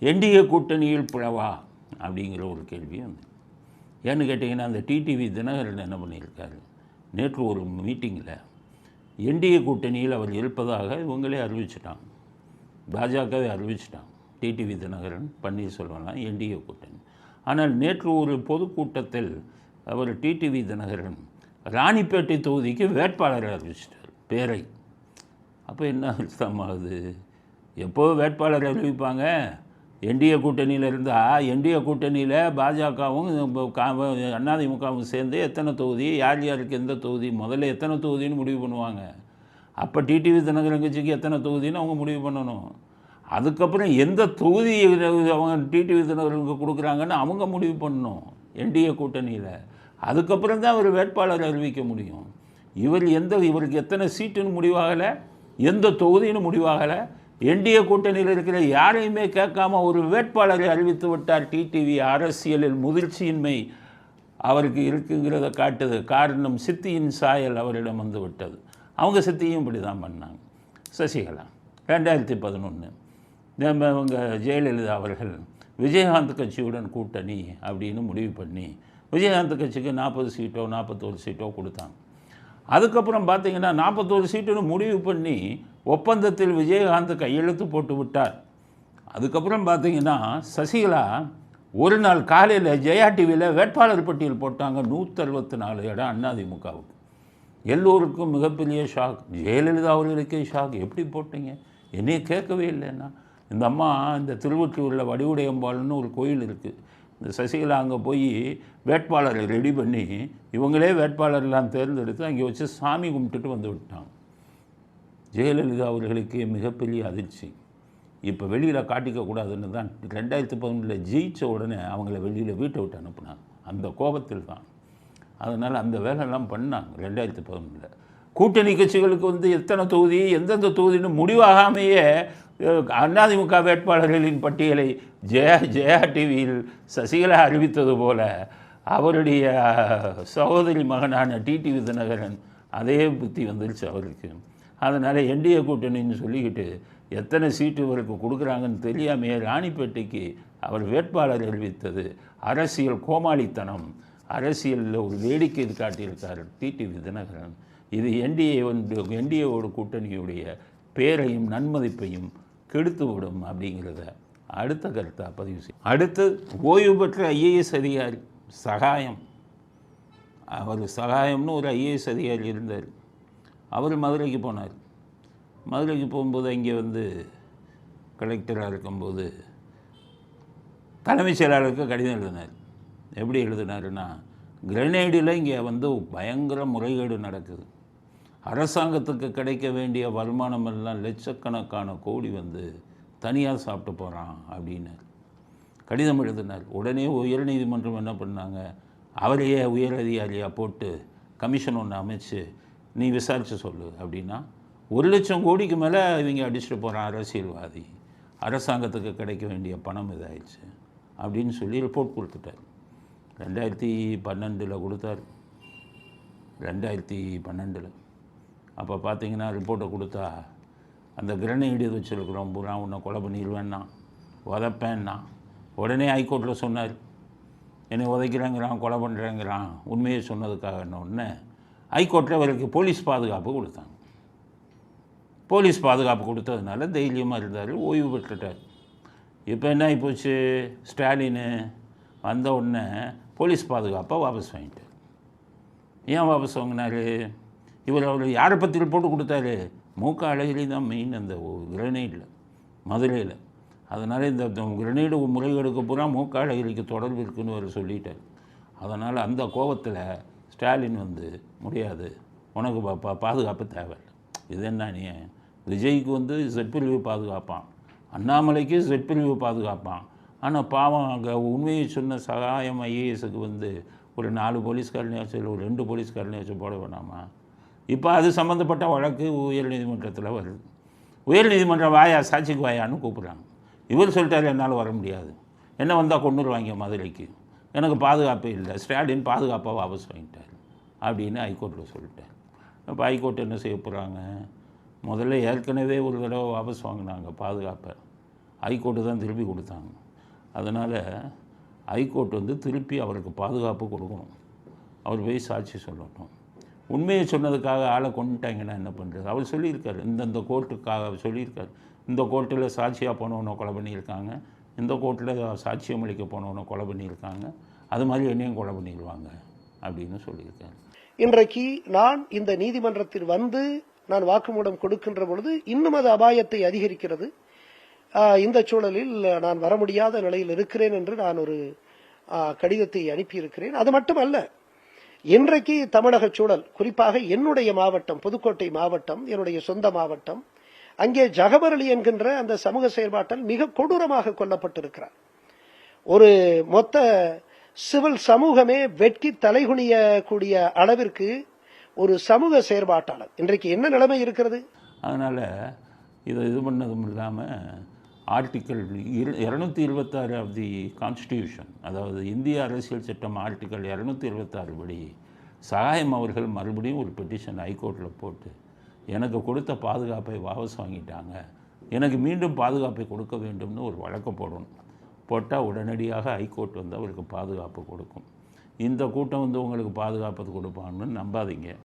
NDA கூட்டணியில் பிளவா அப்படிங்கிற ஒரு கேள்வி வந்து ஏன்னு கேட்டிங்கன்னா, அந்த டிடிவி தினகரன் என்ன பண்ணியிருக்காரு, நேற்று ஒரு மீட்டிங்கில் என்டிஏ கூட்டணியில் அவர் இருப்பதாக இவங்களே அறிவிச்சிட்டாங்க. பாஜகவே அறிவிச்சிட்டாங்க. டிடிவி தினகரன், பன்னீர்செல்வம்லாம் என்டிஏ கூட்டணி. ஆனால் நேற்று ஒரு பொதுக்கூட்டத்தில் அவர் டிடிவி தினகரன் ராணிப்பேட்டை தொகுதிக்கு வேட்பாளரை அறிவிச்சிட்டார், பேரை. அப்போ என்ன அர்த்தமாகுது? எப்போ வேட்பாளர் அறிவிப்பாங்க? என்டிஏ கூட்டணியில் இருந்தால் என்டிஏ கூட்டணியில் பாஜகவும் அதிமுகவும் சேர்ந்து எத்தனை தொகுதி, யார் யாருக்கு எந்த தொகுதி, முதல்ல எத்தனை தொகுதின்னு முடிவு பண்ணுவாங்க. அப்போ டிடிவி தினகரன் கட்சிக்கு எத்தனை தொகுதின்னு அவங்க முடிவு பண்ணணும். அதுக்கப்புறம் எந்த தொகுதி அவங்க டிடிவி தினகரனுக்கு கொடுக்குறாங்கன்னு அவங்க முடிவு பண்ணணும் என்டிஏ கூட்டணியில். அதுக்கப்புறம் தான் அவர் வேட்பாளர் அறிவிக்க முடியும். இவருக்கு எத்தனை சீட்டுன்னு முடிவாகலை, எந்த தொகுதின்னு முடிவாகலை. என்டிஏ கூட்டணியில் இருக்கிற யாரையுமே கேட்காம ஒரு வேட்பாளரை அறிவித்து விட்டார் டிடிவி. அரசியலில் முதிர்ச்சியின்மை அவருக்கு இருக்குங்கிறத காட்டுது. காரணம், சித்தியின் சாயல் அவரிடம் வந்து விட்டது. அவங்க சித்தியும் இப்படி தான் பண்ணாங்க. சசிகலா 2011 இவங்க ஜெயலலிதா அவர்கள் விஜயகாந்த் கட்சியுடன் கூட்டணி அப்படின்னு முடிவு பண்ணி விஜயகாந்த் கட்சிக்கு 40 சீட்டோ 41 சீட்டோ கொடுத்தாங்க. அதுக்கப்புறம் பார்த்திங்கன்னா 41 சீட்டுன்னு முடிவு பண்ணி ஒப்பந்தத்தில் விஜயகாந்த் கையெழுத்து போட்டு விட்டார். அதுக்கப்புறம் பார்த்திங்கன்னா சசிகலா ஒரு நாள் காலையில் ஜெயா டிவியில் வேட்பாளர் பட்டியல் போட்டாங்க. 164 இடம் அதிமுகவுக்கு. எல்லோருக்கும் மிகப்பெரிய ஷாக். ஜெயலலிதா அவர்களுக்கே ஷாக். எப்படி போட்டீங்க? என்னையே கேட்கவே இல்லைன்னா. இந்த அம்மா இந்த திருவொற்றியூரில் வடிவுடையம்பாள்னு ஒரு கோயில் இருக்குது. இந்த சசிகலா அங்கே போய் வேட்பாளரை ரெடி பண்ணி இவங்களே வேட்பாளர்லாம் தேர்ந்தெடுத்து அங்கே வச்சு சாமி கும்பிட்டுட்டு வந்து விட்டாங்க. ஜெயலலிதா அவர்களுக்கு மிகப்பெரிய அதிர்ச்சி. இப்போ வெளியில் காட்டிக்கக்கூடாதுன்னு தான் 2011 ஜெயித்த உடனே அவங்கள வெளியில் வீட்டை விட்டு அனுப்புனாங்க. அந்த கோபத்தில் தான். அதனால் அந்த வேலையெல்லாம் பண்ணாங்க. 2011 கூட்டணி கட்சிகளுக்கு வந்து எத்தனை தொகுதி, எந்தெந்த தொகுதின்னு முடிவாகாமையே அதிமுக வேட்பாளர்களின் பட்டியலை ஜெயா டிவியில் சசிகலா அறிவித்தது போல அவருடைய சகோதரி மகனான டிடிவி தினகரன் அதே புத்தி வந்துருச்சு அவருக்கு. அதனால் என்டிஏ கூட்டணின்னு சொல்லிக்கிட்டு எத்தனை சீட்டு இவருக்கு கொடுக்குறாங்கன்னு தெரியாமையே ராணிப்பேட்டைக்கு அவர் வேட்பாளர் அறிவித்தது அரசியல் கோமாளித்தனம். அரசியலில் ஒரு வேடிக்கை காட்டியிருக்கார் டிடிவி தினகரன். இது என்டிஏவோட கூட்டணியுடைய பேரையும் நன்மதிப்பையும் கெடுத்து விடும் அப்படிங்கிறத அடுத்த கருத்தாக பதிவு செய்யும். அடுத்து ஓய்வு பெற்ற ஐஏஎஸ் அதிகாரி சகாயம். அவர் சகாயம்னு ஒரு ஐஏஎஸ் அதிகாரி இருந்தார். அவர் மதுரைக்கு போனார். மதுரைக்கு போகும்போது அங்கே வந்து கலெக்டராக இருக்கும்போது தலைமைச் செயலாளருக்கு கடிதம் எழுதினார். எப்படி எழுதினாருன்னா, கிரனேடில் இங்கே வந்து பயங்கர முறைகேடு நடக்குது. அரசாங்கத்துக்கு கிடைக்க வேண்டிய வருமானம் எல்லாம் லட்சக்கணக்கான கோடி வந்து தனியாக சாப்பிட்டு போகிறான் அப்படின்னு கடிதம் எழுதினார். உடனே உயர்நீதிமன்றம் என்ன பண்ணாங்க, அவரையே உயர் அதிகாரியாக போட்டு கமிஷன் ஒன்று அமைச்சு நீ விசாரித்து சொல்லு அப்படின்னா 1,00,000 கோடிக்கு மேலே இவங்க அடிச்சுட்டு போகிறான் அரசியல்வாதி, அரசாங்கத்துக்கு கிடைக்க வேண்டிய பணம் இதாகிடுச்சு அப்படின்னு சொல்லி ரிப்போர்ட் கொடுத்துட்டார். 2012 கொடுத்தார். 2012 அப்போ பார்த்தீங்கன்னா ரிப்போர்ட்டை கொடுத்தா அந்த கிரனேடு வச்சுருக்கிறோம் பூரா உன்னை கொலை பண்ணிடுவேன்னா, உதைப்பேன்னா. உடனே ஹைகோர்ட்டில் சொன்னார், என்னை உதைக்கிறேங்கிறான், கொலை பண்ணுறேங்கிறான், உண்மையை சொன்னதுக்காக ஒன்று ஹைகோர்ட்டில் அவருக்கு போலீஸ் பாதுகாப்பு கொடுத்தாங்க. போலீஸ் பாதுகாப்பு கொடுத்ததுனால தைரியமாக இருந்தார், ஓய்வு பெற்றுட்டார். இப்போ என்ன ஆகிப்போச்சு, ஸ்டாலின் வந்த உடனே போலீஸ் பாதுகாப்பை வாபஸ் வாங்கிட்டார். ஏன் வாபஸ் வாங்கினார்? அவர் யாரை பற்றி ரிப்போர்ட்டு கொடுத்தாரு? மூக்க அழகிரி தான் மெயின் அந்த கிரனேடில், மதுரையில். அதனால் இந்த கிரனேடு முறைகேடுக்கு பூரா மூக்க அழகிரிக்கு தொடர்பு இருக்குன்னு அவர் சொல்லிட்டார். அதனால் அந்த கோபத்தில் ஸ்டாலின் வந்து முடியாது, உனக்கு பாதுகாப்பு தேவையில்லை. இது என்ன, நீ விஜய்க்கு வந்து ஜெட்பிரிவு பாதுகாப்பான், அண்ணாமலைக்கு ஜெட்பிரிவு பாதுகாப்பான். ஆனால் பாவம் அங்கே உண்மையை சொன்ன சகாயம் ஐஏஎஸுக்கு வந்து ஒரு 4 போலீஸ்காரனையாச்சும் இல்லை ஒரு 2 போலீஸ்காரனையாச்சும் போட வேணாமா? இப்போ அது சம்மந்தப்பட்ட வழக்கு உயர்நீதிமன்றத்தில் வருது. உயர்நீதிமன்றம் வாயா, சாட்சிக்கு வாயான்னு கூப்பிட்றாங்க. இவர் சொல்லிட்டார், என்னால் வர முடியாது, என்ன வந்தால் கொண்டுருவாங்க மதுரைக்கு, எனக்கு பாதுகாப்பே இல்லை, ஸ்டாலின் பாதுகாப்பாக வாபஸ் வாங்கிட்டார் அப்படின்னு ஹைகோர்ட்டில் சொல்லிட்டார். இப்போ ஹைகோர்ட் என்ன செய்ய போகிறாங்க, முதல்ல ஏற்கனவே ஒரு தடவை வாபஸ் வாங்கினாங்க பாதுகாப்பை, ஹைகோர்ட்டு தான் திருப்பி கொடுத்தாங்க. அதனால் ஹைகோர்ட் வந்து திருப்பி அவருக்கு பாதுகாப்பு கொடுக்கணும். அவர் போய் சாட்சி சொல்லட்டும். உண்மையை சொன்னதுக்காக ஆளை கொண்டுட்டாங்கன்னா என்ன பண்ணுறது? அவர் சொல்லியிருக்காரு, இந்தந்த கோர்ட்டுக்காக சொல்லியிருக்காரு. இந்த கோர்ட்டில் சாட்சியாக போனவனை கொலை பண்ணியிருக்காங்க, இந்த கோர்ட்டில் சாட்சியம் அளிக்க போனவனை கொலை பண்ணியிருக்காங்க, அது மாதிரி என்னையும் கொலை பண்ணிடுவாங்க அப்படின்னு சொல்லியிருக்காரு. இன்றைக்கு நான் இந்த நீதிமன்றத்தில் வந்து நான் வாக்குமூலம் கொடுக்கின்ற பொழுது இன்னும் அது அபாயத்தை அதிகரிக்கிறது. இந்த சூழலில் நான் வர முடியாத நிலையில் இருக்கிறேன் என்று நான் ஒரு கடிதத்தை அனுப்பியிருக்கிறேன். அது மட்டுமல்ல, இன்றைக்கு தமிழக சூழல், குறிப்பாக என்னுடைய மாவட்டம் புதுக்கோட்டை மாவட்டம், என்னுடைய சொந்த மாவட்டம், அங்கே ஜகபர் அலி என்கின்ற அந்த சமூக செயல்பாட்டால் மிக கொடூரமாக கொல்லப்பட்டிருக்கிறார். ஒரு மொத்த சிவில் சமூகமே வெட்கி தலைகுனிய கூடிய அளவிற்கு ஒரு சமூக செயற்பாட்டாளர். இன்றைக்கு என்ன நிலைமை இருக்கிறது? அதனால் இது பண்ணதும் இல்லாமல் ஆர்டிக்கல் 226 ஆஃப் தி கான்ஸ்டியூஷன், அதாவது இந்திய அரசியல் சட்டம் ஆர்டிக்கல் 226 படி சகாயம் அவர்கள் மறுபடியும் ஒரு பெட்டிஷன் ஹைகோர்ட்டில் போட்டு எனக்கு கொடுத்த பாதுகாப்பை வாபஸ் வாங்கிட்டாங்க, எனக்கு மீண்டும் பாதுகாப்பை கொடுக்க வேண்டும்னு ஒரு வழக்கு போடணும். போட்டால் உடனடியாக ஹைகோர்ட் வந்து அவருக்கு பாதுகாப்பு கொடுக்கும். இந்த கூட்டம் வந்து உங்களுக்கு பாதுகாப்பு கொடுப்பான்னு நம்பாதீங்க.